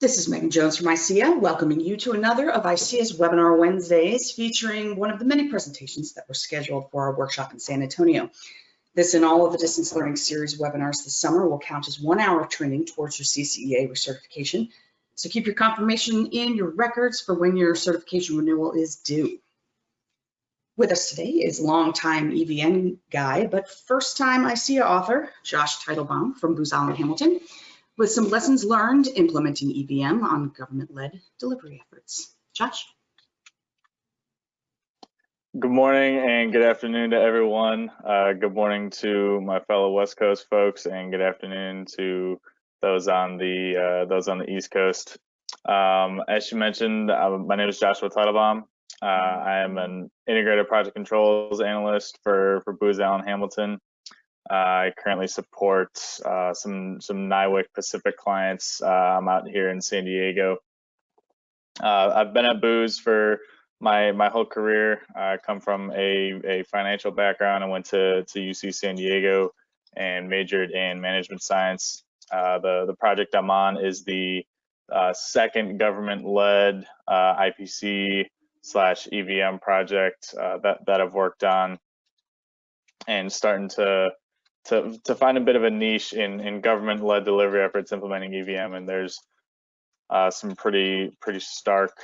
This is Megan Jones from ICEA, welcoming you to another of ICEA's Webinar Wednesdays, featuring one of the many presentations that were scheduled for our workshop in San Antonio. This and all of the distance learning series webinars this summer will count as 1 hour of training towards your CCEA recertification. So keep your confirmation in your records for when your certification renewal is due. With us today is longtime EVM guy, but first-time ICEA author, Josh Teitelbaum from Booz Allen Hamilton, with some lessons learned implementing EVM on government-led delivery efforts. Josh? Good morning and good afternoon to everyone. Good morning to my fellow West Coast folks, and good afternoon to those on the East Coast. As you mentioned, my name is Joshua Teitelbaum. I am an integrated project controls analyst for Booz Allen Hamilton. I currently support some NIWC Pacific clients. I'm out here in San Diego. I've been at Booz for my whole career. I come from a financial background. I went to UC San Diego and majored in management science. The project I'm on is the second government-led IPC/EVM project that I've worked on, and starting to find a bit of a niche in government-led delivery efforts implementing EVM, and there's some pretty stark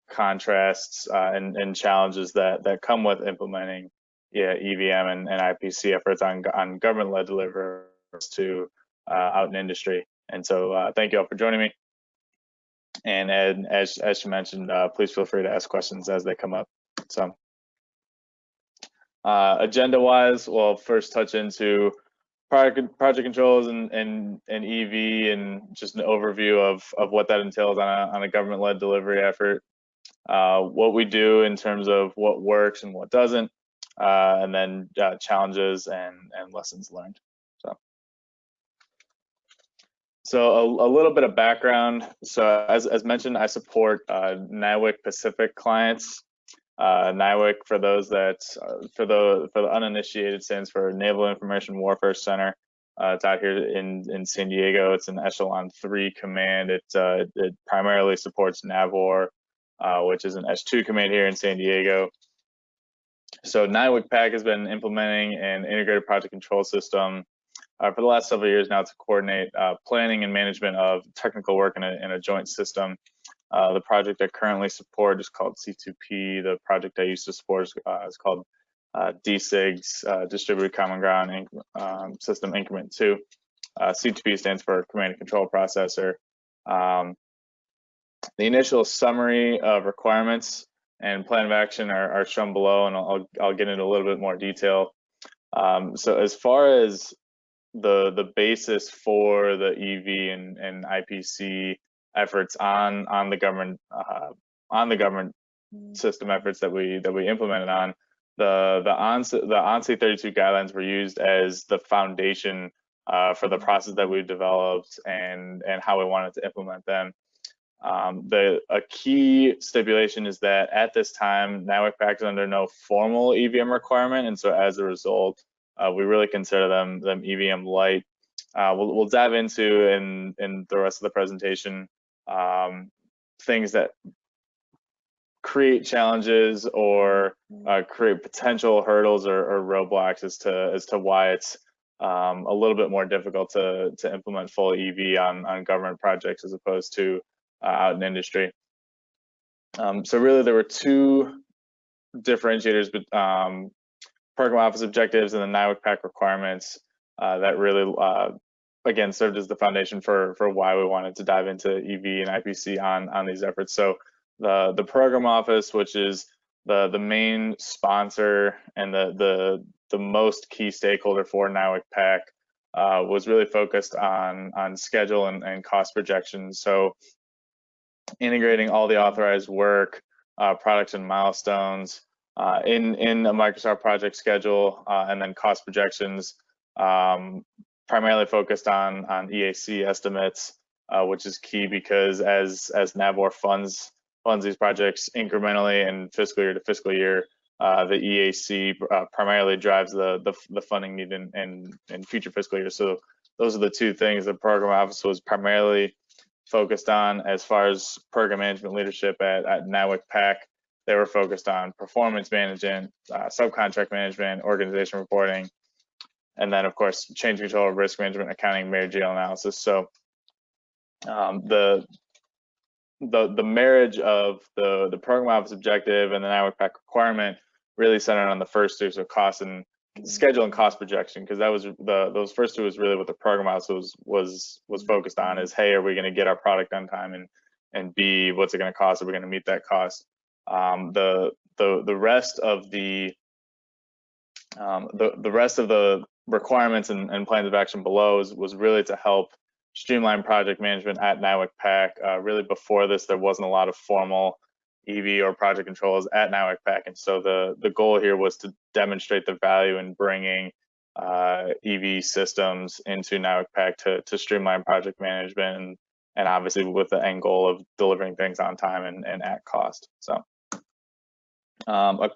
contrasts and challenges that come with implementing EVM and IPC efforts on government-led delivery to out in industry. And so thank you all for joining me. And as you mentioned, please feel free to ask questions as they come up. So. Agenda-wise, we'll first touch into project controls and EV, and just an overview of what that entails on a government-led delivery effort, what we do in terms of what works and what doesn't, and then challenges and lessons learned. So a little bit of background. So as mentioned, I support NIWC Pacific clients. NIWC, for those that for the uninitiated, stands for Naval Information Warfare Center. It's out here in San Diego. It's an Echelon 3 command. It primarily supports NAVOR, which is an S2 command here in San Diego. So NIWC PAC has been implementing an integrated project control system for the last several years now to coordinate planning and management of technical work in a joint system. The project I currently support is called C2P. The project I used to support is called DSIGS, Distributed Common Ground System Increment 2. C2P stands for Command and Control Processor. The initial summary of requirements and plan of action are shown below, and I'll get into a little bit more detail. So as far as the basis for the EV and IPC efforts on the government system efforts that we implemented on, the ANSI 32 guidelines were used as the foundation for the process that we developed and how we wanted to implement them. A key stipulation is that at this time, NIWC PAC is under no formal EVM requirement, and so as a result, we really consider them EVM light. We'll dive into in the rest of the presentation things that create challenges or create potential hurdles or roadblocks as to why it's a little bit more difficult to implement full EV on government projects as opposed to out in industry. So really there were two differentiators, but program office objectives and the NIWC PAC requirements that really again served as the foundation for why we wanted to dive into EV and IPC on these efforts. So the program office, which is the main sponsor and the most key stakeholder for NIWC PAC, was really focused on schedule and cost projections. So integrating all the authorized work, products and milestones in a Microsoft project schedule, and then cost projections, primarily focused on EAC estimates, which is key because as NAVOR funds these projects incrementally and fiscal year to fiscal year, the EAC primarily drives the funding need in future fiscal years. So those are the two things the program office was primarily focused on. As far as program management leadership at NIWC PAC, they were focused on performance management, subcontract management, organization reporting, and then of course change control, risk management, accounting, managerial analysis. So the marriage of the program office objective and the NIWC PAC requirement really centered on the first two, so cost and schedule and cost projection, because that was those first two was really what the program office was focused on, is hey, are we going to get our product on time, and B, what's it going to cost? Are we going to meet that cost? The rest of the rest of the requirements and plans of action below was really to help streamline project management at NIWC PAC. Really before this, there wasn't a lot of formal EV or project controls at NIWC PAC, and so the goal here was to demonstrate the value in bringing EV systems into NIWC PAC to streamline project management, and obviously with the end goal of delivering things on time and at cost. So a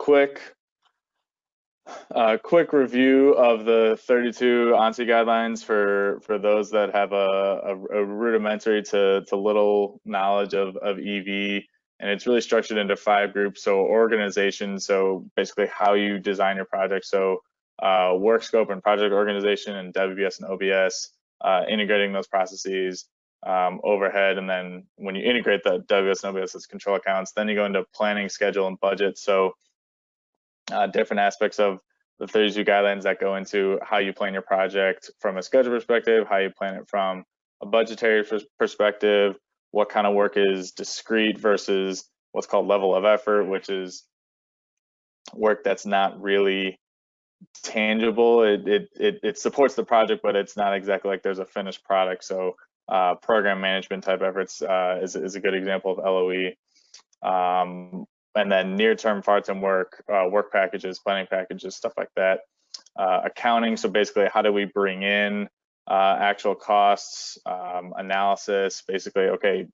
quick review of the 32 ANSI guidelines for those that have a rudimentary to little knowledge of EV. And it's really structured into 5 groups. So organization, so basically how you design your project. So work scope and project organization and WBS and OBS, integrating those processes, overhead, and then when you integrate the WBS and OBS as control accounts, then you go into planning, schedule, and budget. So different aspects of the 32 guidelines that go into how you plan your project from a schedule perspective, how you plan it from a budgetary perspective, what kind of work is discrete versus what's called level of effort, which is work that's not really tangible. It supports the project, but it's not exactly like there's a finished product. So program management type efforts is a good example of LOE. And then near-term, far-term work, work packages, planning packages, stuff like that. Accounting, so basically how do we bring in actual costs, analysis, basically, okay,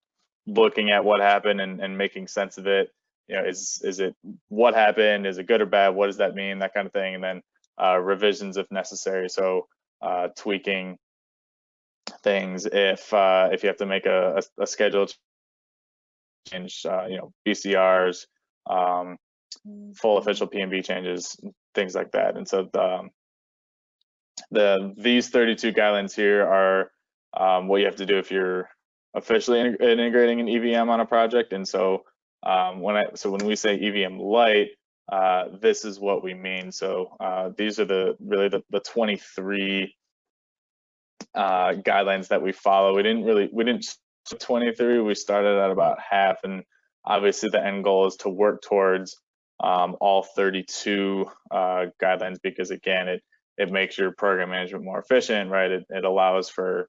looking at what happened and making sense of it. You know, is it what happened? Is it good or bad? What does that mean? That kind of thing. And then revisions if necessary. So tweaking things if you have to make a schedule change, BCRs, full official P&B changes, things like that. And so these 32 guidelines here are what you have to do if you're officially integrating an EVM on a project. And so when we say EVM light, this is what we mean. So these are really the 23 guidelines that we follow. We didn't 23. We started at about half, and obviously the end goal is to work towards all 32 guidelines, because again, it makes your program management more efficient, right? It allows for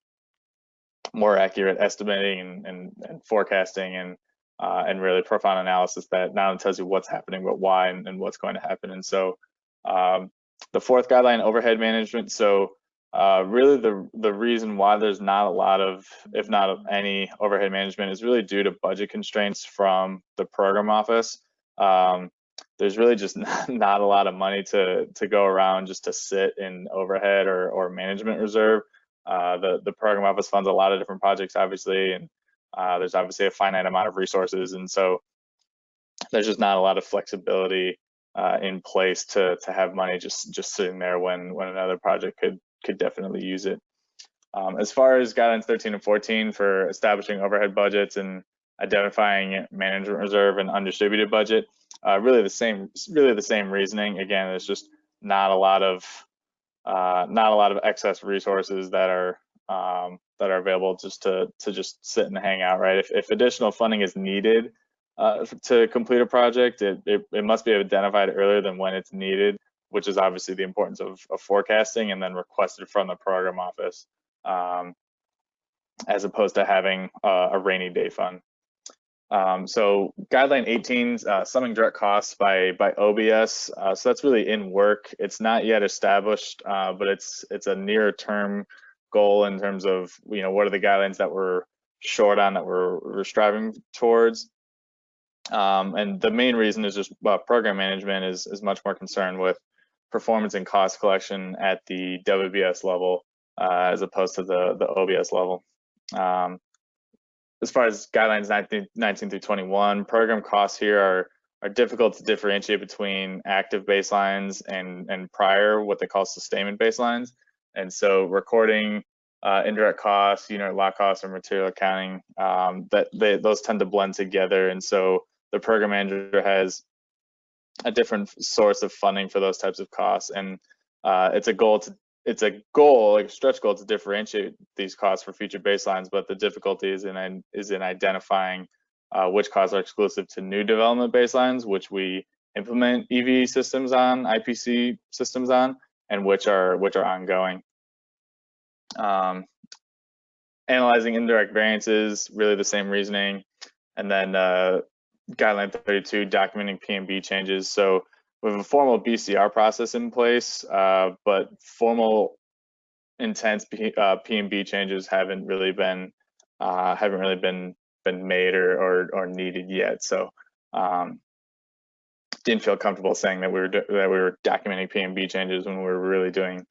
more accurate estimating and forecasting and really profound analysis that not only tells you what's happening, but why and what's going to happen. And so the 4th guideline, overhead management. So really the reason why there's not a lot of, if not any, overhead management is really due to budget constraints from the program office. There's really just not a lot of money to go around just to sit in overhead or management reserve. The program office funds a lot of different projects, obviously, and there's obviously a finite amount of resources, and so there's just not a lot of flexibility in place to have money just sitting there when another project could definitely use it. As far as guidelines 13 and 14 for establishing overhead budgets and identifying management reserve and undistributed budget, really the same reasoning. Again, there's just not a lot of excess resources that are available just to just sit and hang out, right? If additional funding is needed to complete a project, it must be identified earlier than when it's needed, which is obviously the importance of forecasting, and then requested from the program office, as opposed to having a rainy day fund. So guideline 18, summing direct costs by OBS. So that's really in work. It's not yet established, but it's a near term goal in terms of, what are the guidelines that we're short on, that we're striving towards. And the main reason is just program management is much more concerned with performance and cost collection at the WBS level, as opposed to the OBS level. as far as guidelines 19 through 21, program costs here are difficult to differentiate between active baselines and prior, what they call sustainment baselines. And so recording indirect costs, unit lot costs, or material accounting, those tend to blend together. And so the program manager has a different source of funding for those types of costs. And it's a stretch goal to differentiate these costs for future baselines, but the difficulty is in identifying which costs are exclusive to new development baselines, which we implement EV systems on, IPC systems on, and which are ongoing. Analyzing indirect variances, really the same reasoning. And then guideline 32, documenting P&B changes. So we have a formal BCR process in place, but formal intense P&B changes haven't really been made or needed yet. So didn't feel comfortable saying that we were documenting P&B changes when we were really doing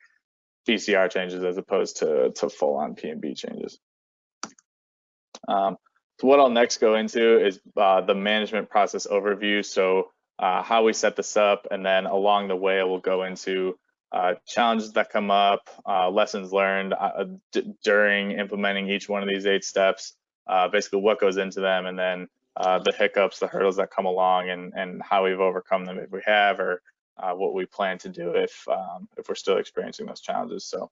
BCR changes as opposed to full-on P&B changes. So what I'll next go into is the management process overview. So how we set this up, and then along the way we'll go into challenges that come up, lessons learned during implementing each one of these 8 steps, basically what goes into them, and then the hiccups, the hurdles that come along, and how we've overcome them if we have, or what we plan to do if we're still experiencing those challenges. So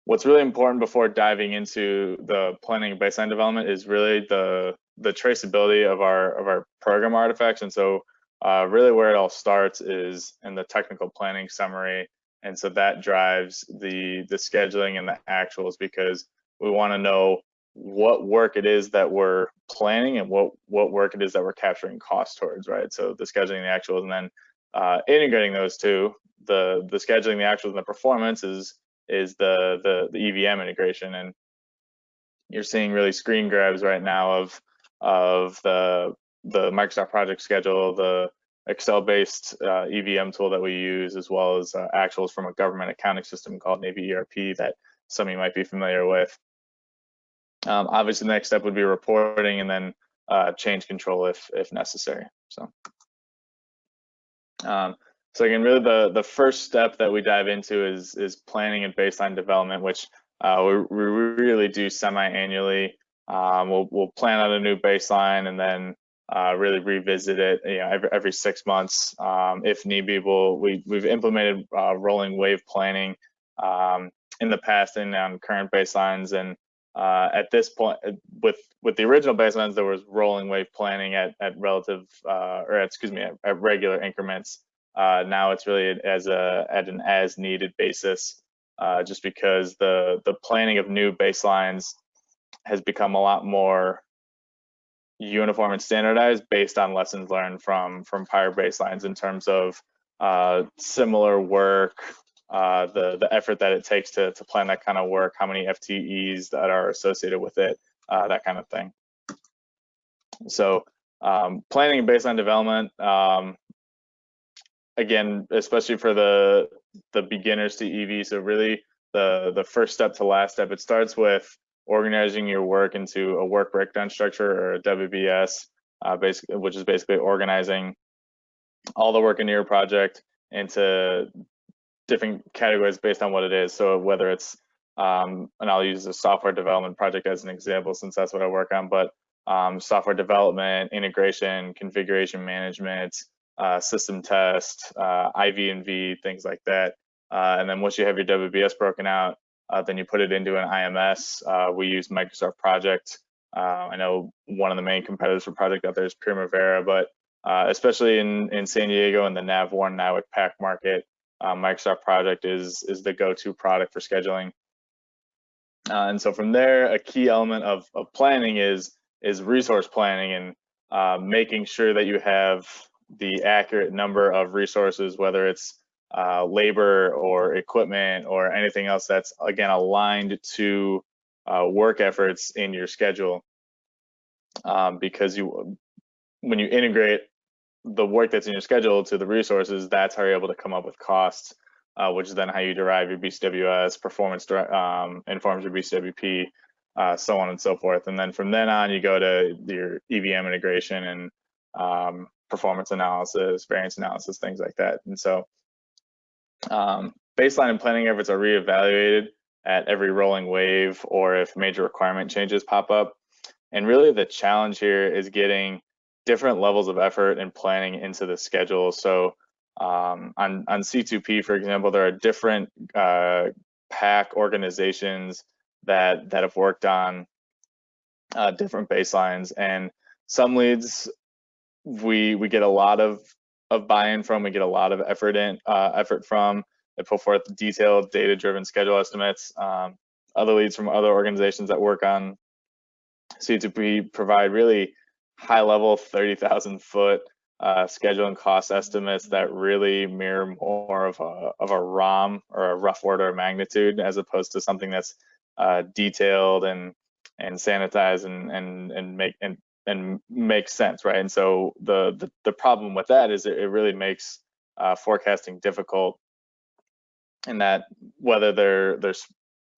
what's really important before diving into the planning and baseline development is really the traceability of our program artifacts. And so really where it all starts is in the technical planning summary. And so that drives the scheduling and the actuals, because we want to know what work it is that we're planning and what work it is that we're capturing costs towards, right? So the scheduling, the actuals, and then integrating those two, the scheduling, the actuals, and the performance is the EVM integration. And you're seeing really screen grabs right now of the Microsoft project schedule, the Excel-based EVM tool that we use, as well as actuals from a government accounting system called Navy ERP that some of you might be familiar with. Obviously, the next step would be reporting, and then change control if necessary. So again, really the first step that we dive into is planning and baseline development, which we really do semi-annually. We'll plan out a new baseline and then really revisit it, every 6 months if need be. We've implemented rolling wave planning in the past and on current baselines, and at this point, with the original baselines, there was rolling wave planning at regular increments. Now it's really at an as needed basis, just because the planning of new baselines has become a lot more uniform and standardized based on lessons learned from prior baselines in terms of similar work, the effort that it takes to plan that kind of work, how many FTEs that are associated with it, that kind of thing. So planning and baseline development, again, especially for the beginners to EV, so really the first step to last step, it starts with organizing your work into a work breakdown structure, or a WBS, which is basically organizing all the work in your project into different categories based on what it is. So whether it's, and I'll use a software development project as an example, since that's what I work on, but software development, integration, configuration management, system test, IV&V, things like that. And then once you have your WBS broken out, then you put it into an IMS. We use Microsoft Project. I know one of the main competitors for Project out there is Primavera, but especially in San Diego and the NAV1 NIWC PAC market, Microsoft Project is the go-to product for scheduling. And so from there, a key element of planning is resource planning, and making sure that you have the accurate number of resources, whether it's labor or equipment or anything else that's, again, aligned to work efforts in your schedule, because when you integrate the work that's in your schedule to the resources, that's how you're able to come up with costs, which is then how you derive your BCWS. Performance informs your BCWP, so on and so forth. And then from then on, you go to your EVM integration and performance analysis, variance analysis, things like that. And so baseline and planning efforts are reevaluated at every rolling wave or if major requirement changes pop up. And really the challenge here is getting different levels of effort and planning into the schedule. So on C2P, for example, there are different PAC organizations that have worked on different baselines, and some leads we get a lot of buy-in from, we get a lot of effort from. They put forth detailed data-driven schedule estimates. Other leads from other organizations that work on C2P provide really high-level 30,000 foot schedule and cost estimates that really mirror more of a ROM or a rough order of magnitude, as opposed to something that's detailed and sanitized and make sense, right? And so the problem with that is it really makes forecasting difficult, in that whether their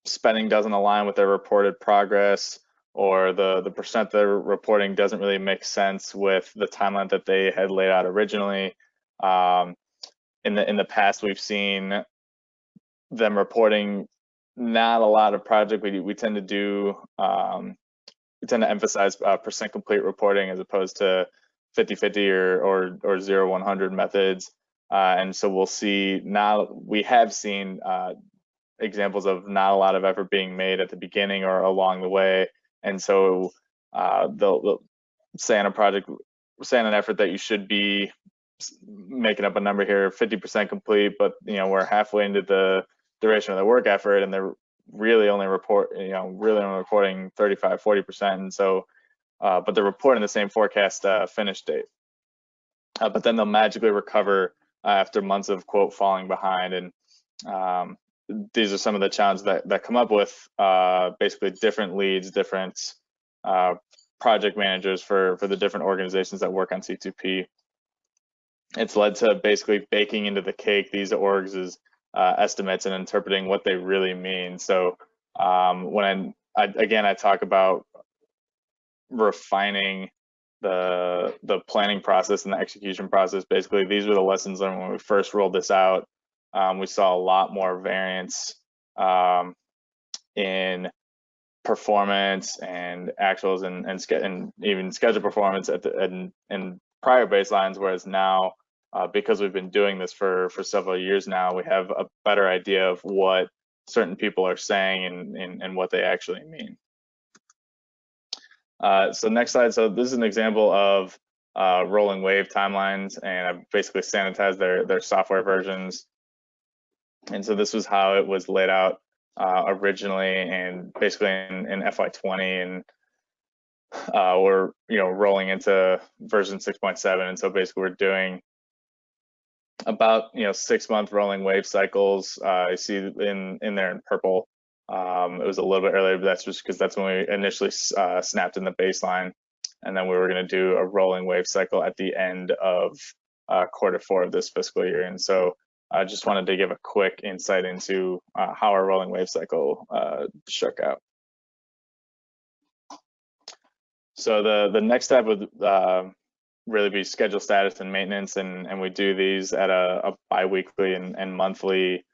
spending doesn't align with their reported progress, or the percent they're reporting doesn't really make sense with the timeline that they had laid out originally. In the past, we've seen them reporting not a lot of project. We tend to do we tend to emphasize percent complete reporting as opposed to 50-50 or 0-100 methods. And so we have seen examples of not a lot of effort being made at the beginning or along the way. And so they'll say on a project, say on an effort that you should be making up a number here, 50% complete, but we're halfway into the duration of the work effort, and they're really only reporting 35-40%. And so but they're reporting the same forecast finish date, but then they'll magically recover after months of quote falling behind. And these are some of the challenges that come up with basically different leads, different project managers for the different organizations that work on C2P. It's led to basically baking into the cake these orgs' estimates and interpreting what they really mean. So when I talk about refining the planning process and the execution process, basically these were the lessons learned when we first rolled this out. We saw a lot more variance in performance and actuals and even schedule performance in prior baselines, whereas now, because we've been doing this for several years now, we have a better idea of what certain people are saying and what they actually mean. So next slide. So this is an example of rolling wave timelines, and I've basically sanitized their software versions. And so this was how it was laid out originally, and basically in FY20, and we're rolling into version 6.7, and so basically we're doing about 6-month rolling wave cycles. You see in there in purple. It was a little bit earlier, but that's just because that's when we initially snapped in the baseline, and then we were going to do a rolling wave cycle at the end of Q4 of this fiscal year. And so I just wanted to give a quick insight into how our rolling wave cycle shook out. So the next step would really be schedule status and maintenance, and we do these at a bi-weekly and monthly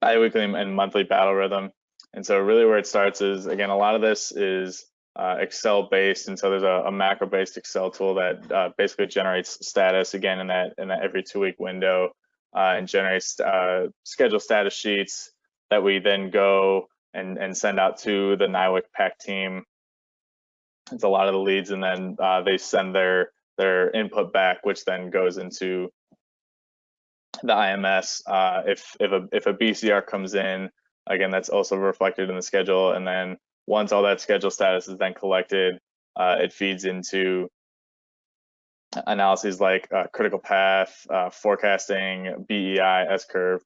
battle rhythm. And so really where it starts is, again, a lot of this is Excel based, and so there's a macro based Excel tool that basically generates status again in that every 2-week window, and generates schedule status sheets that we then go and send out to the NIWC PAC team. It's a lot of the leads, and then they send their input back, which then goes into the IMS. If a BCR comes in, again, that's also reflected in the schedule. And then once all that schedule status is then collected, it feeds into analyses like critical path, forecasting, BEI, S-curve,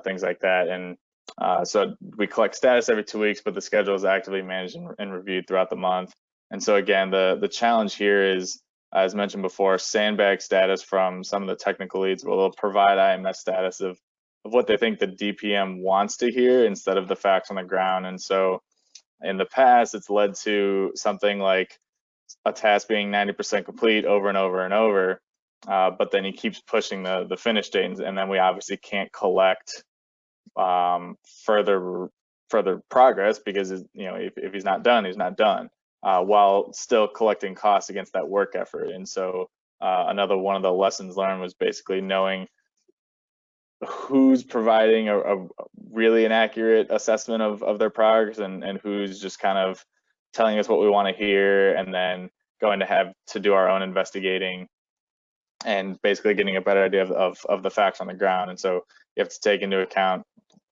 things like that. And so we collect status every 2 weeks, but the schedule is actively managed and reviewed throughout the month. And so again, the challenge here is, as mentioned before, sandbag status from some of the technical leads will provide IMS status of what they think the DPM wants to hear instead of the facts on the ground. And so in the past, it's led to something like a task being 90% complete over and over and over, but then he keeps pushing the finish date, and then we obviously can't collect further progress because, you know, if he's not done, he's not done, while still collecting costs against that work effort. And so another one of the lessons learned was basically knowing who's providing a really an accurate assessment of their progress, and who's just kind of telling us what we want to hear, and then going to have to do our own investigating and basically getting a better idea of the facts on the ground. And so you have to take into account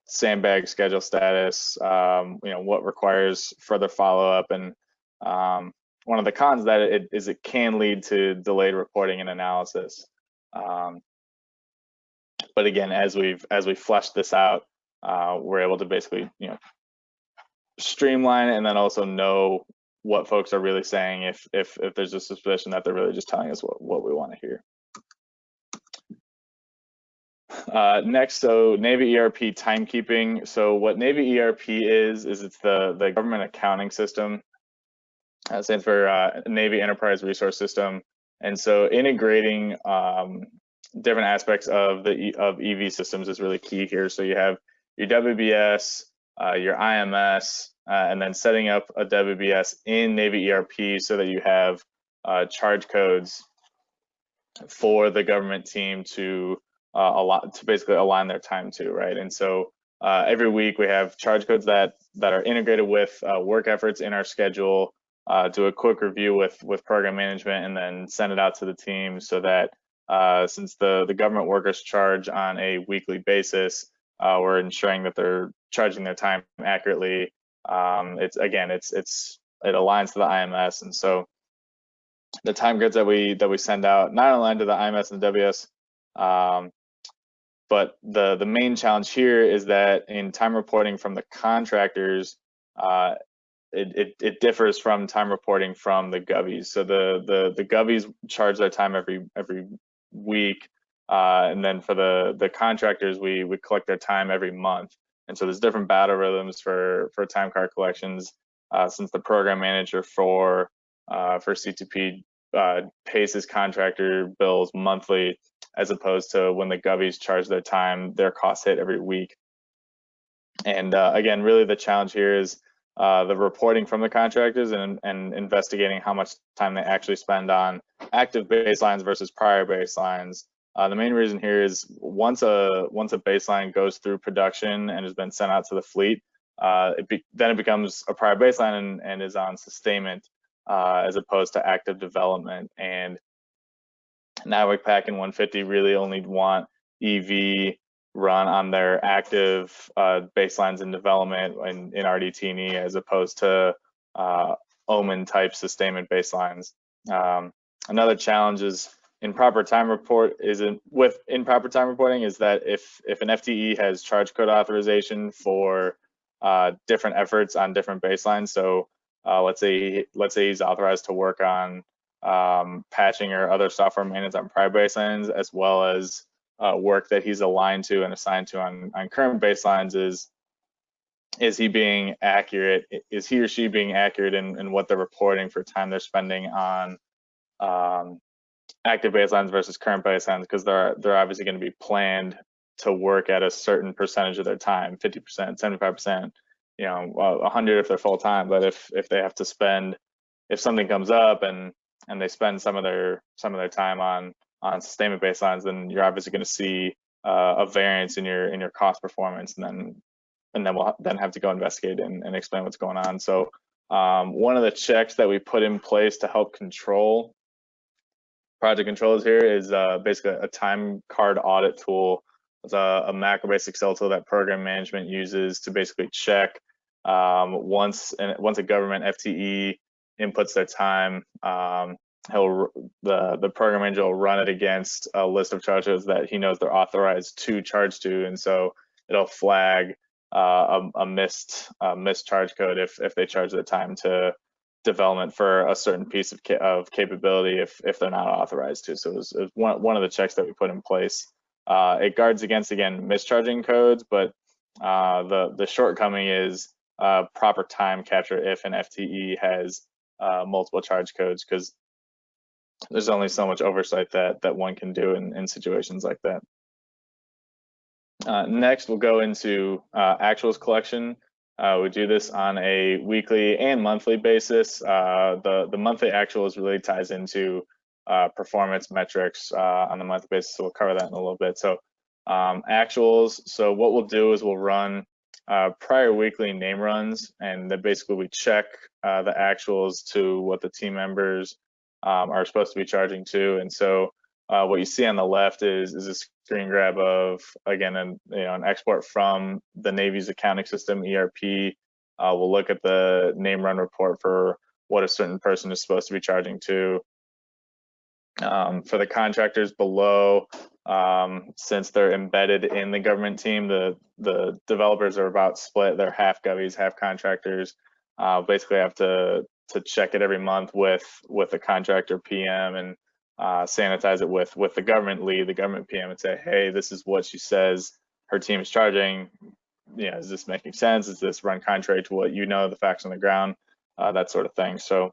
sandbag schedule status, you know, what requires further follow-up, and one of the cons that it can lead to delayed reporting and analysis. But again, as we've fleshed this out, we're able to basically, you know, streamline it, and then also know what folks are really saying if there's a suspicion that they're really just telling us what we want to hear. Next, so Navy ERP timekeeping. So what Navy ERP is it's the government accounting system. It stands for Navy Enterprise Resource System. And so integrating different aspects of EV systems is really key here. So you have your WBS, your IMS, and then setting up a WBS in Navy ERP so that you have charge codes for the government team to basically align their time to, right? And so every week we have charge codes that are integrated with work efforts in our schedule, do a quick review with program management, and then send it out to the team so that since the government workers charge on a weekly basis, we're ensuring that they're charging their time accurately. It aligns to the IMS, and so the time grids that we send out not align to the IMS and the WS, but the main challenge here is that in time reporting from the contractors, it differs from time reporting from the govies. So the govies charge their time every week, and then for the contractors, we collect their time every month. And so there's different battle rhythms for time card collections, since the program manager for C2P pays his contractor bills monthly, as opposed to when the govies charge their time, their costs hit every week. And again, really the challenge here is the reporting from the contractors and investigating how much time they actually spend on active baselines versus prior baselines. The main reason here is once a baseline goes through production and has been sent out to the fleet, then it becomes a prior baseline and is on sustainment as opposed to active development. And NIWC and 150 really only want EV run on their active baselines in development in RDT&E, as opposed to OMEN type sustainment baselines. Another challenge is improper time reporting is that if an FTE has charge code authorization for different efforts on different baselines, so let's say he's authorized to work on patching or other software maintenance on prior baselines, as well as work that he's aligned to and assigned to on current baselines, is he being accurate? Is he or she being accurate in what they're reporting for time they're spending on active baselines versus current baselines? Because they're obviously going to be planned to work at a certain percentage of their time, 50%, 75%, 100 if they're full time. But if they have to spend, if something comes up and they spend some of their time on sustainment baselines, then you're obviously going to see a variance in your cost performance, and then we'll then have to go investigate and explain what's going on. So one of the checks that we put in place to help control project controls here is basically a time card audit tool. It's a macro-based Excel tool that program management uses to basically check once a government FTE inputs their time, the program manager will run it against a list of charges that he knows they're authorized to charge to, and so it'll flag a missed charge code if they charge their time to development for a certain piece of capability if they're not authorized to. So it was one of the checks that we put in place It guards against, again, mischarging codes, but the shortcoming is proper time capture if an FTE has multiple charge codes, because there's only so much oversight that one can do in situations like that. Next, we'll go into actuals collection. We do this on a weekly and monthly basis. The monthly actuals really ties into performance metrics on the monthly basis, so we'll cover that in a little bit. So actuals, so what we'll do is we'll run prior weekly name runs, and then basically we check the actuals to what the team members are supposed to be charging to. And so what you see on the left is a screen grab of, again, an export from the Navy's accounting system, ERP. We'll look at the name run report for what a certain person is supposed to be charging to. For the contractors below, since they're embedded in the government team, the developers are about split. They're half govies, half contractors. Basically have to check it every month with the contractor PM and sanitize it with the government lead, the government PM, and say, hey, this is what she says her team is charging. Is this making sense? Is this run contrary to what the facts on the ground, that sort of thing. So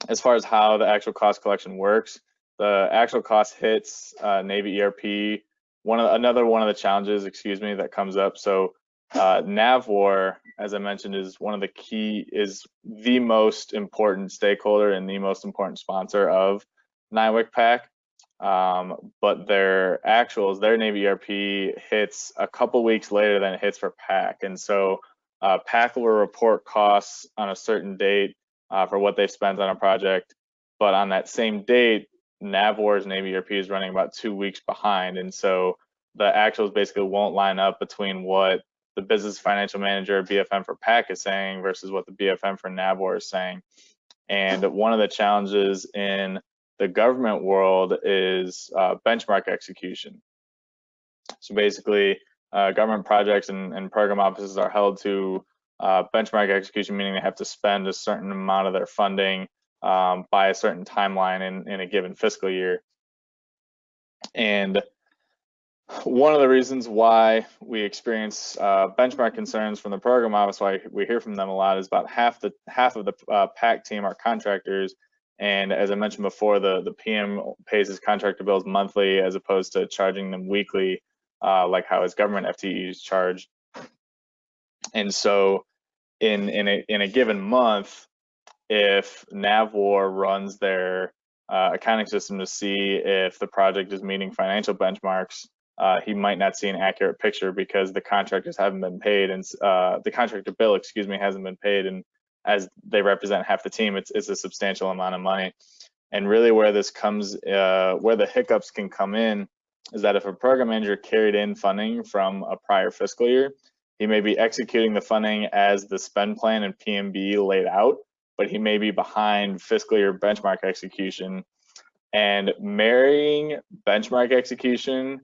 as far as how the actual cost collection works, the actual cost hits Navy ERP. Another one of the challenges, that comes up. So NAVWAR, as I mentioned, is the most important stakeholder and the most important sponsor of NIWC PAC. But their actuals, their Navy ERP hits a couple weeks later than it hits for PAC. And so PAC will report costs on a certain date for what they've spent on a project. But on that same date, NAVWAR's Navy ERP is running about 2 weeks behind. And so the actuals basically won't line up between what the business financial manager BFM for PAC is saying versus what the BFM for NAVWAR is saying. And one of the challenges in the government world is benchmark execution. So basically, government projects and program offices are held to benchmark execution, meaning they have to spend a certain amount of their funding by a certain timeline in a given fiscal year. And one of the reasons why we experience benchmark concerns from the program office, why we hear from them a lot, is about half of the PAC team are contractors. And as I mentioned before, the PM pays his contractor bills monthly as opposed to charging them weekly, like how his government FTEs charge. And so in a given month, if NAVWAR runs their accounting system to see if the project is meeting financial benchmarks, he might not see an accurate picture because the contractors haven't been paid, and the contractor bill, hasn't been paid, and as they represent half the team, it's a substantial amount of money. And really where this comes, where the hiccups can come in, is that if a program manager carried in funding from a prior fiscal year, he may be executing the funding as the spend plan and PMB laid out, but he may be behind fiscal year benchmark execution. And marrying benchmark execution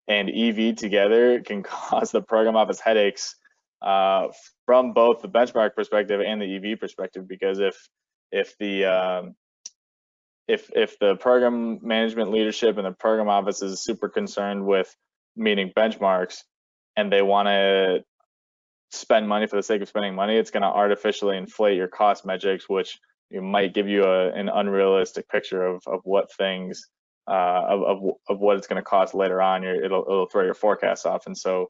and EV together can cause the program office headaches from both the benchmark perspective and the EV perspective, because if the program management leadership and the program office is super concerned with meeting benchmarks and they want to spend money for the sake of spending money, it's going to artificially inflate your cost metrics, which might give you an unrealistic picture of what things of what it's going to cost later on. It'll throw your forecasts off. And so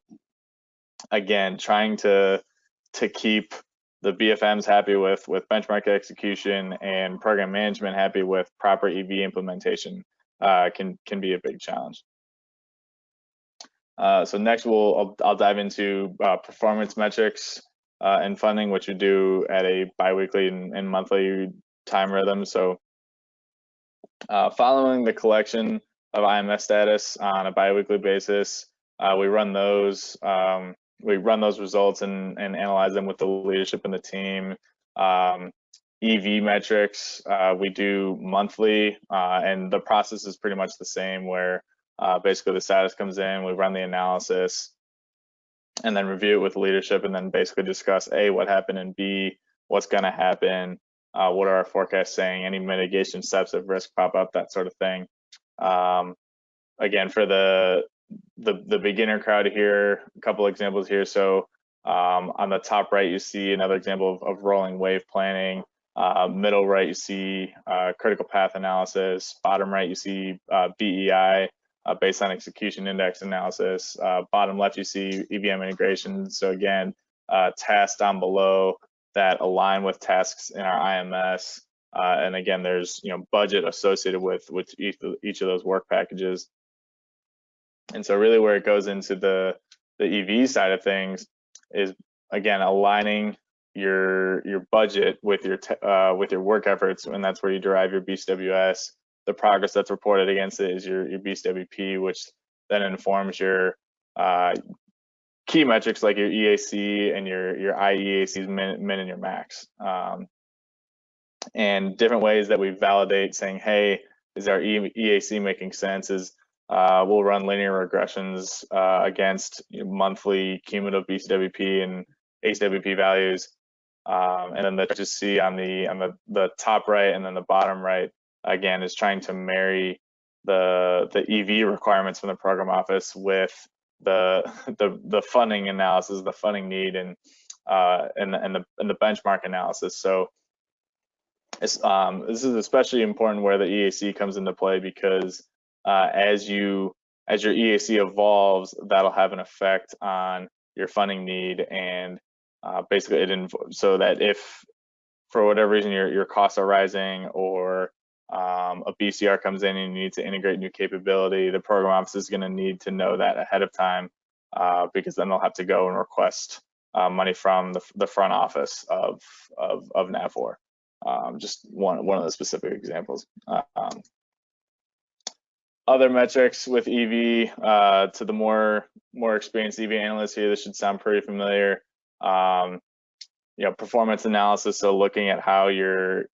again, trying to keep the BFMs happy with benchmark execution and program management happy with proper EV implementation can be a big challenge. So next I'll dive into performance metrics and funding, which you do at a biweekly and monthly time rhythm. So following the collection of IMS status on a biweekly basis, we run those results and analyze them with the leadership and the team. EV metrics we do monthly, and the process is pretty much the same, where basically the status comes in, we run the analysis, and then review it with leadership, and then basically discuss A, what happened, and B, what's going to happen, what are our forecasts saying, any mitigation steps if risk pop up, that sort of thing. again, for the beginner crowd here, a couple examples here. So on the top right, you see another example of rolling wave planning. Middle right, you see critical path analysis. Bottom right, you see BEI, baseline execution index analysis. Bottom left, you see EVM integration. So again, tasks down below that align with tasks in our IMS. And again, there's budget associated with each of those work packages. And so really where it goes into the EV side of things is, again, aligning your budget with your work efforts, and that's where you derive your BCWS. The progress that's reported against it is your BCWP, which then informs your key metrics like your EAC and your IEACs, min and your max. And different ways that we validate saying, hey, is our EAC making sense? Is we'll run linear regressions against monthly cumulative BCWP and HWP values, and then that you see on the top right and then the bottom right, again, is trying to marry the EV requirements from the program office with the funding analysis, the funding need, and the benchmark analysis. So this is especially important where the EAC comes into play, because as your EAC evolves, that'll have an effect on your funding need, and basically so that if for whatever reason your costs are rising, or a BCR comes in and you need to integrate new capability, the program office is going to need to know that ahead of time, because then they'll have to go and request money from the front office of NAV4. Just one of the specific examples. Other metrics with EV, to the more experienced EV analysts here, this should sound pretty familiar. Performance analysis, so looking at how your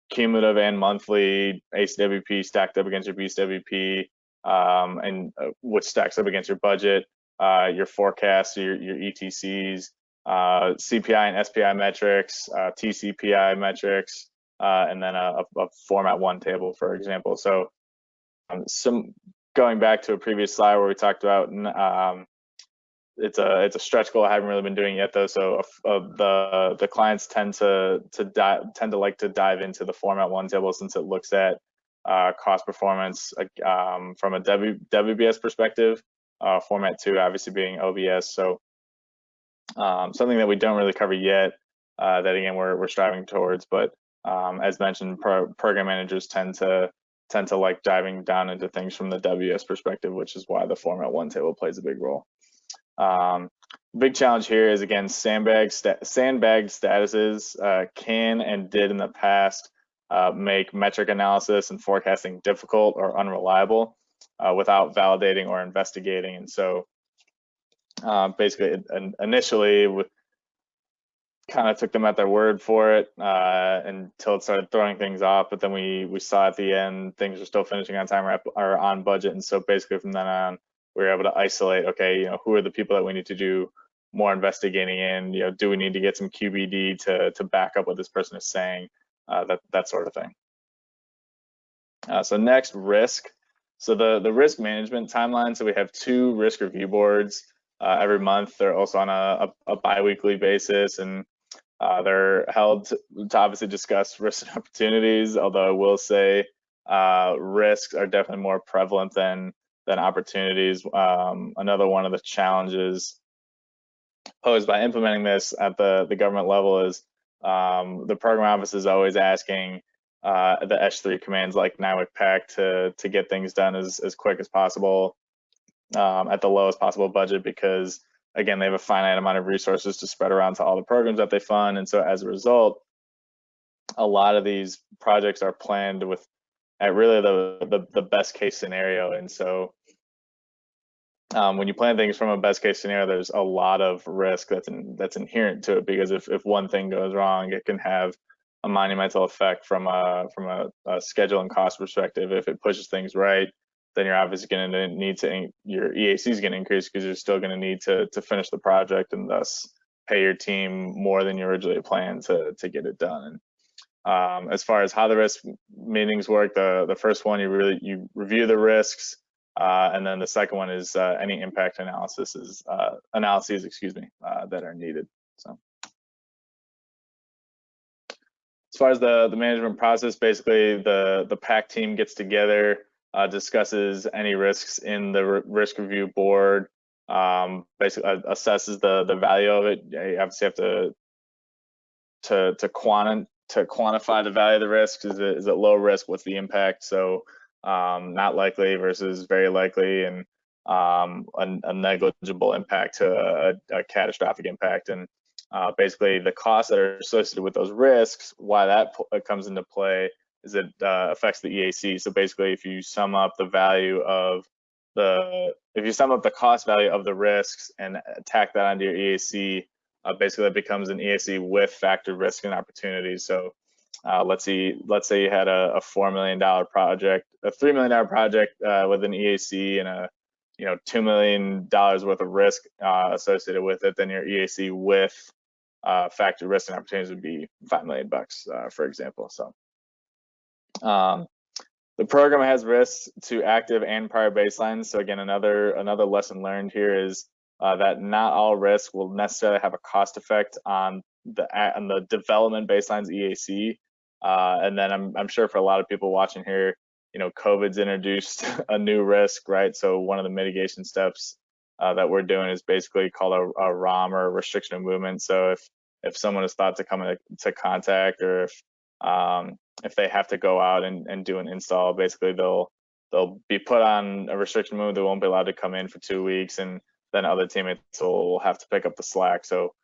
cumulative and monthly HWP stacked up against your BCWP, and which stacks up against your budget, your forecasts, your ETCs, CPI and SPI metrics, TCPI metrics, and then a format one table, for example. So going back to a previous slide where we talked about, it's a stretch goal I haven't really been doing yet though. So the clients tend to like to dive into the format one table, since it looks at cost performance from a WBS perspective. Format two obviously being OBS. So something that we don't really cover yet, that again we're striving towards. But as mentioned, program managers tend to like diving down into things from the WS perspective, which is why the format one table plays a big role. Big challenge here is, again, sandbagged statuses can and did in the past make metric analysis and forecasting difficult or unreliable without validating or investigating. And so basically, initially, we kind of took them at their word for it until it started throwing things off. But then we saw at the end things are still finishing on time or on budget. And so basically from then on, we were able to isolate, okay, who are the people that we need to do more investigating in? Do we need to get some QBD to back up what this person is saying? That sort of thing. So next, risk. So the risk management timeline. So we have 2 risk review boards every month. They're also on a bi-weekly basis, and they're held to obviously discuss risks and opportunities. Although I will say risks are definitely more prevalent than opportunities. Another one of the challenges posed by implementing this at the government level is the program office is always asking the S3 commands like NIWC PAC to get things done as quick as possible at the lowest possible budget, because again, they have a finite amount of resources to spread around to all the programs that they fund. And so as a result, a lot of these projects are planned at really the best case scenario. And so when you plan things from a best case scenario, there's a lot of risk that's inherent to it, because if one thing goes wrong, it can have a monumental effect from a schedule and cost perspective. If it pushes things right, then you're obviously going to need your EAC is going to increase, because you're still going to need to finish the project and thus pay your team more than you originally planned to get it done. And as far as how the risk meetings work, the first one, you review the risks, And then the second one is any impact analyses, that are needed. So as far as the management process, basically the PAC team gets together, discusses any risks in the risk review board, basically assesses the value of it. You obviously have to quantify the value of the risk. Is it low risk? What's the impact? So not likely versus very likely, and a negligible impact to a catastrophic impact. And basically the costs that are associated with those risks, why that comes into play is it affects the EAC. So basically, if you sum up the value of the cost value of the risks and tack that onto your EAC, basically it becomes an EAC with factored risk and opportunities. So let's say you had a $4 million project, a $3 million project with an EAC and a $2 million worth of risk associated with it, then your EAC with factored risk and opportunities would be $5 million, for example. So the program has risks to active and prior baselines. So again, another lesson learned here is that not all risks will necessarily have a cost effect on the development baseline's EAC. And then I'm sure for a lot of people watching here, COVID's introduced a new risk, right? So one of the mitigation steps that we're doing is basically called a ROM, or a restriction of movement. So if someone is thought to come into contact, or if they have to go out and do an install, basically they'll be put on a restriction move. They won't be allowed to come in for 2 weeks, and then other teammates will have to pick up the slack. So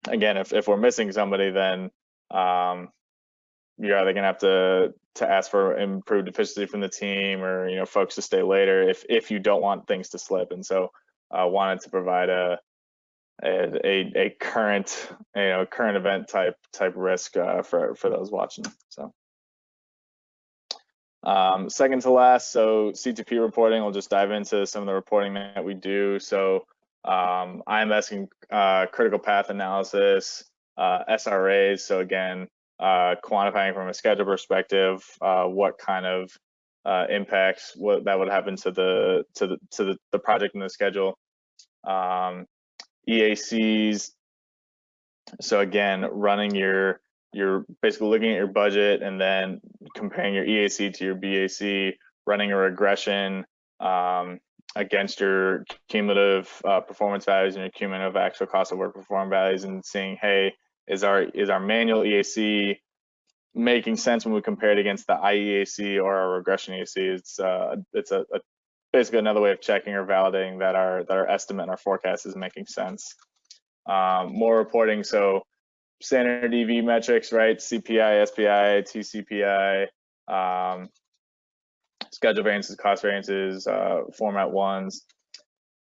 again, if we're missing somebody, then you're either gonna have to ask for improved efficiency from the team, or folks to stay later if you don't want things to slip. And so wanted to provide a current event type risk for those watching. So second to last, so CTP reporting. We'll just dive into some of the reporting that we do. So IMS and critical path analysis, SRAs. So again, quantifying from a schedule perspective, what kind of impacts that would happen to the project and the schedule. EACs. So again, running you're basically looking at your budget and then comparing your EAC to your BAC, running a regression against your cumulative performance values and your cumulative actual cost of work performed values, and seeing, hey, is our manual EAC making sense when we compare it against the IEAC or our regression EAC? It's basically another way of checking or validating that our estimate and our forecast is making sense. More reporting, so standard EV metrics, right? CPI, SPI, TCPI, schedule variances, cost variances, format ones,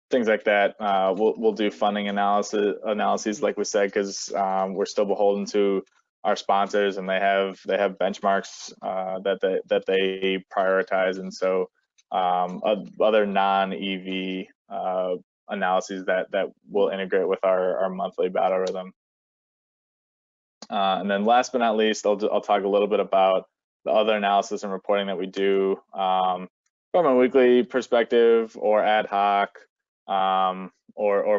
things like that. We'll do funding analyses, like we said, because we're still beholden to our sponsors, and they have benchmarks that they prioritize, and so other non-EV analyses that will integrate with our monthly battle rhythm. And then last but not least, I'll talk a little bit about the other analysis and reporting that we do from a weekly perspective, or ad hoc, or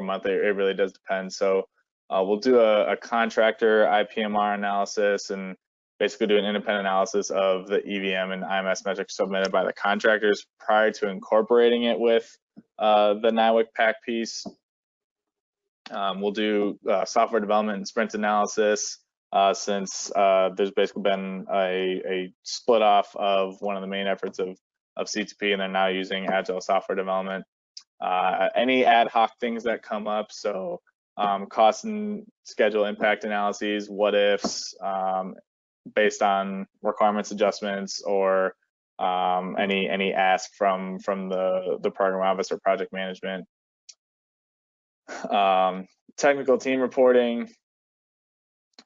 monthly. It really does depend. So we'll do a contractor IPMR analysis, and basically do an independent analysis of the EVM and IMS metrics submitted by the contractors prior to incorporating it with the NIWC PAC piece. We'll do software development and sprint analysis, since there's basically been a split off of one of the main efforts of CTP, and they're now using agile software development. Any ad hoc things that come up, so cost and schedule impact analyses, what ifs, based on requirements adjustments, or any ask from the program office or project management. Technical team reporting.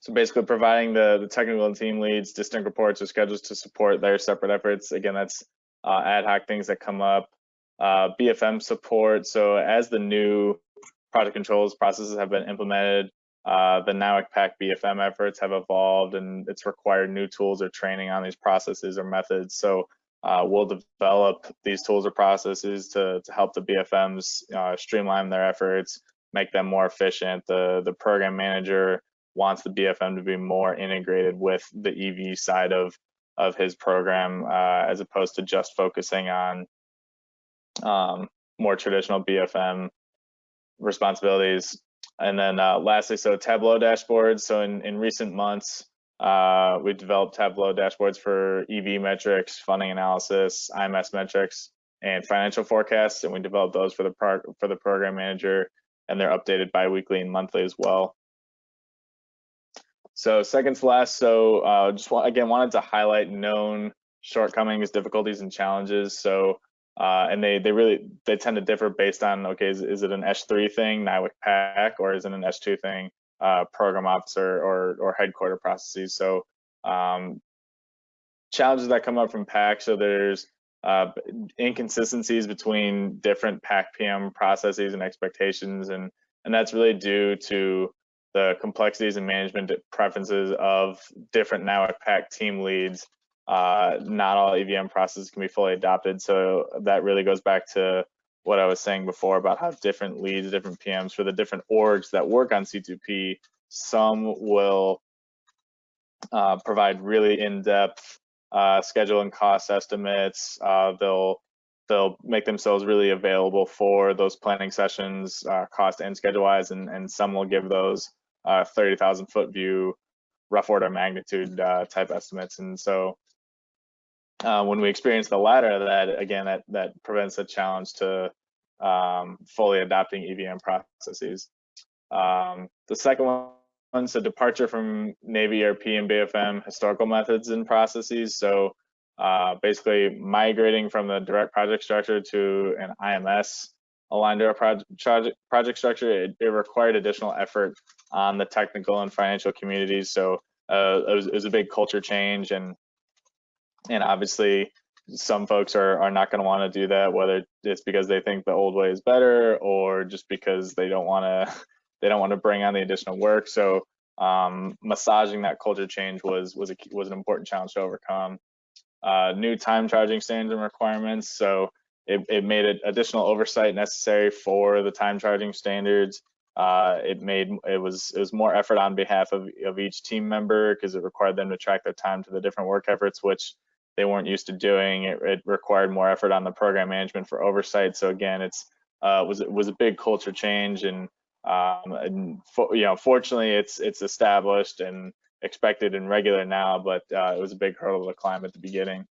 So basically providing the technical team leads distinct reports or schedules to support their separate efforts. Again, that's ad hoc things that come up. BFM support. So as the new project controls processes have been implemented, the NIWC PAC BFM efforts have evolved, and it's required new tools or training on these processes or methods. So we'll develop these tools or processes to help the BFMs streamline their efforts, make them more efficient. The program manager wants the BFM to be more integrated with the EV side of his program, as opposed to just focusing on more traditional BFM responsibilities. And then lastly, so Tableau dashboards. So in recent months, we developed Tableau dashboards for EV metrics, funding analysis, IMS metrics, and financial forecasts. And we developed those for the program manager, and they're updated bi-weekly and monthly as well. So second to last, so just wanted to highlight known shortcomings, difficulties, and challenges. So and they tend to differ based on, okay, is it an S3 thing, NIWC PAC, or is it an S2 thing, program officer or headquarter processes? So challenges that come up from PAC, so there's inconsistencies between different PAC PM processes and expectations, and that's really due to the complexities and management preferences of different NIWC PAC team leads. Not all EVM processes can be fully adopted, so that really goes back to what I was saying before about how different leads, different PMs for the different orgs that work on C2P, some will provide really in-depth schedule and cost estimates. They'll make themselves really available for those planning sessions, cost and schedule-wise, and some will give those 30,000 foot view, rough order magnitude type estimates. And so when we experience the latter of that, again, that prevents a challenge to fully adopting EVM processes. The second one, so departure from Navy ERP and BFM historical methods and processes. So basically migrating from the direct project structure to an IMS aligned to our project structure, it required additional effort on the technical and financial communities. So it was a big culture change, and obviously some folks are not going to want to do that, whether it's because they think the old way is better or just because they don't want to bring on the additional work. So massaging that culture change was an important challenge to overcome. New time charging standards and requirements. So it made additional oversight necessary for the time charging standards. It was more effort on behalf of each team member, because it required them to track their time to the different work efforts, which they weren't used to doing. It required more effort on the program management for oversight. So again, it was a big culture change, and fortunately it's established and expected and regular now, but it was a big hurdle to climb at the beginning.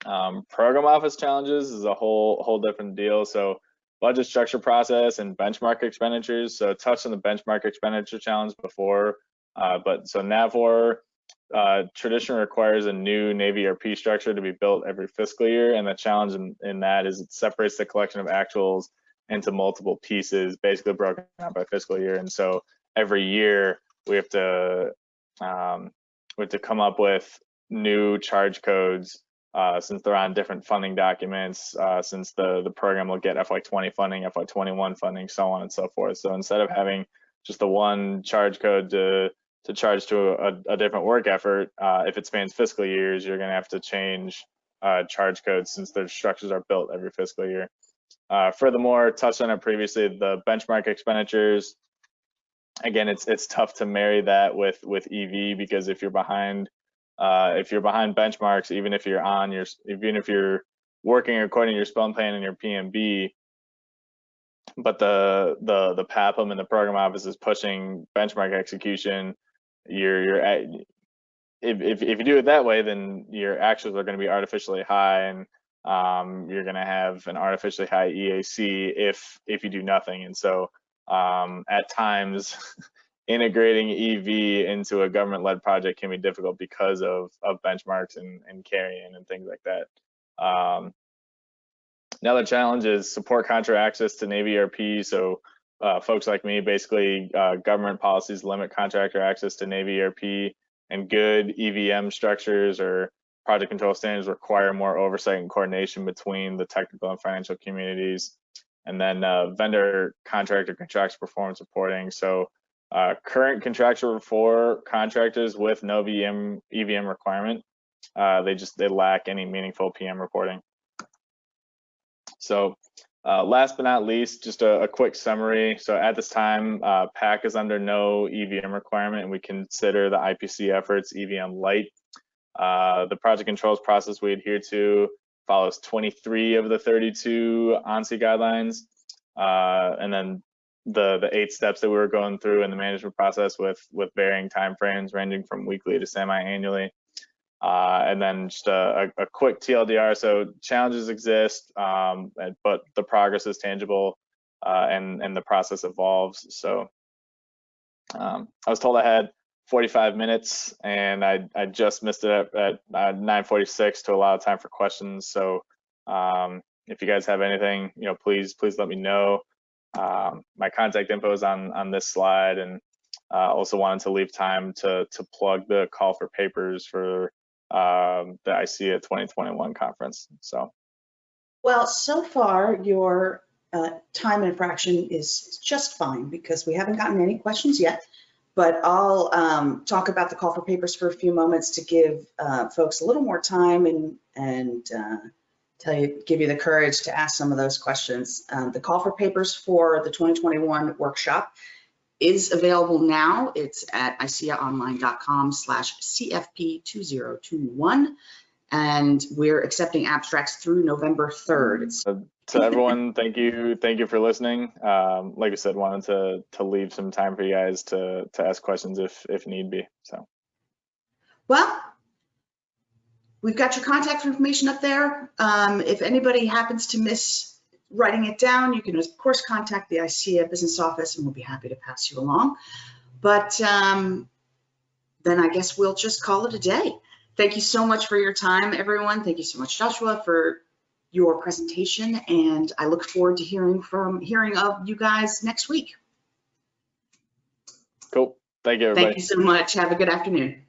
Program office challenges is a whole different deal. So budget structure process and benchmark expenditures. So I touched on the benchmark expenditure challenge before, but so NAVOR traditionally requires a new Navy ERP structure to be built every fiscal year, and the challenge in that is it separates the collection of actuals into multiple pieces, basically broken out by fiscal year. And so every year we have to come up with new charge codes, since they're on different funding documents, since the program will get FY20 funding, FY21 funding, so on and so forth. So instead of having just the one charge code to charge to a different work effort, if it spans fiscal years, you're going to have to change charge codes, since their structures are built every fiscal year. Furthermore, touched on it previously, the benchmark expenditures. Again, it's tough to marry that with EV, because if you're behind benchmarks, even if you're working according to your spend plan and your PMB, but the PAPM and the program office is pushing benchmark execution, if you do it that way, then your actuals are going to be artificially high, and you're going to have an artificially high EAC if you do nothing. And so at times integrating EV into a government-led project can be difficult because of benchmarks and carrying and things like that. Another challenge is support contract access to Navy ERP. So folks like me, basically government policies limit contractor access to Navy ERP, and good EVM structures or project control standards require more oversight and coordination between the technical and financial communities. And then vendor contractor contracts performance reporting. So current contractual for contractors with no EVM requirement they lack any meaningful PM reporting. So last but not least, just a quick summary. So at this time, PAC is under no EVM requirement, and we consider the IPC efforts EVM light. The project controls process we adhere to follows 23 of the 32 ANSI guidelines, and then the 8 steps that we were going through in the management process with varying timeframes ranging from weekly to semi-annually. And then just a quick TLDR. So challenges exist, but the progress is tangible, and the process evolves. So I was told I had 45 minutes, and I just missed it at 9:46 to allow time for questions. So if you guys have anything, please let me know. My contact info is on this slide, and also wanted to leave time to plug the call for papers for the ICEA 2021 conference. So, well, so far your time and fraction is just fine because we haven't gotten any questions yet. But I'll talk about the call for papers for a few moments to give folks a little more time and give you the courage to ask some of those questions. The call for papers for the 2021 workshop is available now. It's at iceaonline.com/CFP2021, and we're accepting abstracts through November 3rd. To everyone, thank you for listening. Like I said, wanted to leave some time for you guys to ask questions if need be. So, well, we've got your contact information up there. If anybody happens to miss writing it down, you can of course contact the ICEA business office, and we'll be happy to pass you along. But then I guess we'll just call it a day. Thank you so much for your time, everyone. Thank you so much, Joshua, for your presentation, and I look forward to hearing of you guys next week. Cool. Thank you, everybody. Thank you so much. Have a good afternoon.